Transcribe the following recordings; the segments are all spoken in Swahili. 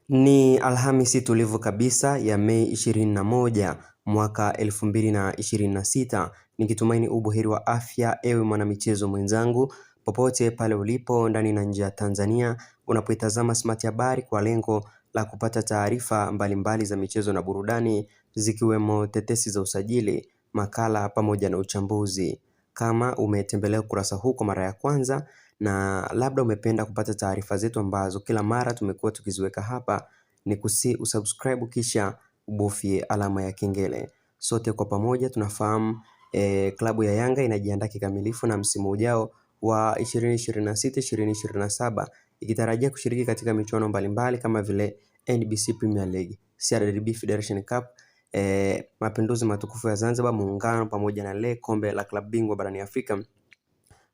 Ni Alhamisi tulivu kabisa ya Mei 21 mwaka 2026. Nikitumaini ubuheri wa afya ewe mwanamichezo mwenzangu popote pale ulipo ndani na nje ya Tanzania, unapoitazama Smart Habari kwa lengo la kupata taarifa mbalimbali za michezo na burudani, zikiwemo tetesi za usajili, makala pamoja na uchambuzi. Kama umetembelea ukurasa huu kwa mara ya kwanza na labda umependa kupata taarifa zetu ambazo kila mara tumekuwa tukiziweka hapa, ni usubscribe kisha ubofye alama ya kengele. Sote kwa pamoja tunafahamu klabu ya Yanga inajiandaa kikamilifu na msimu ujao wa 2026-2027, ikitarajia kushiriki katika michuano mbalimbali kama vile NBC Premier League, CRDB Federation Cup, Mapinduzi Matukufu ya Zanzibar, Muungano pamoja na Le Kombe la Klabu Bingwa barani Afrika.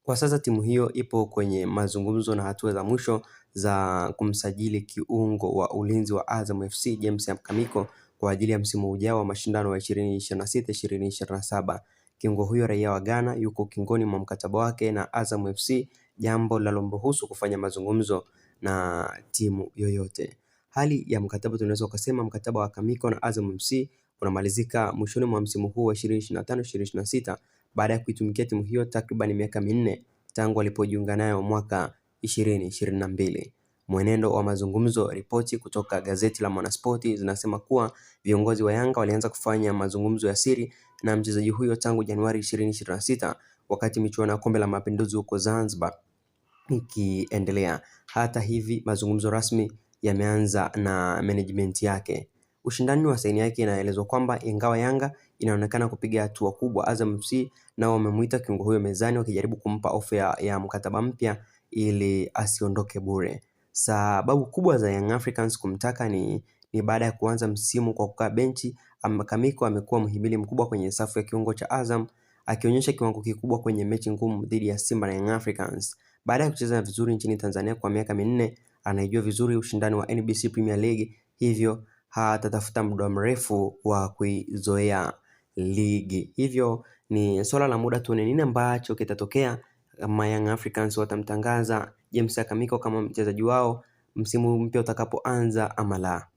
Kwa sasa timu hiyo ipo kwenye mazungumzo na hatua za mwisho za kumsajili kiungo wa ulinzi wa Azam FC James Kamiko kwa ajili ya msimu ujao wa mashindano wa 2026-2027. Kiungo huyo raia wa Ghana yuko kingoni mwa mkataba wake na Azam FC, jambo linalomruhusu kufanya mazungumzo na timu yoyote. Hali ya mkataba, tunaweza kusema mkataba wa Kamiko na Azam FC unamalizika mwishoni mwa msimu huu wa 2025-2026 baada ya kuitumikia timu hiyo takriban miaka minne tangu alipojiunga nayo mwaka 2022. Mwenendo wa mazungumzo, ripoti kutoka gazeti la Mwanaspoti zinasema kuwa viongozi wa Yanga walianza kufanya mazungumzo ya siri na mchezaji huyo tangu Januari 2026 wakati michuano ya Kombe la Mapinduzi huko Zanzibar ikiendelea. Hata hivi mazungumzo rasmi yameanza na management yake. Ushindani wa saini yake inaelezwa kwamba ingawa Yanga inaonekana kupiga hatua kubwa, Azam FC nao wamemuita kiungo huyo mezani wakijaribu kumpa ofa ya mkataba mpya ili asiondoke bure. Sababu kubwa za Young Africans kumtaka ni baada ya kuanza msimu kwa kukaa benchi, Kamiko amekuwa mhimili mkubwa kwenye safu ya kiungo cha Azam, akionyesha kiwango kikubwa kwenye mechi ngumu dhidi ya Simba na Young Africans. Baada ya kucheza vizuri nchini Tanzania kwa miaka minne, anaijua vizuri ushindani wa NBC Premier League, hivyo hatatafuta muda mrefu wa kuizoea ligi. Hivyo ni swala la muda tuone nini ambacho kitatokea kama Young Africans watamtangaza James Kamiko kama mchezaji wao msimu mpya utakapoanza ama la.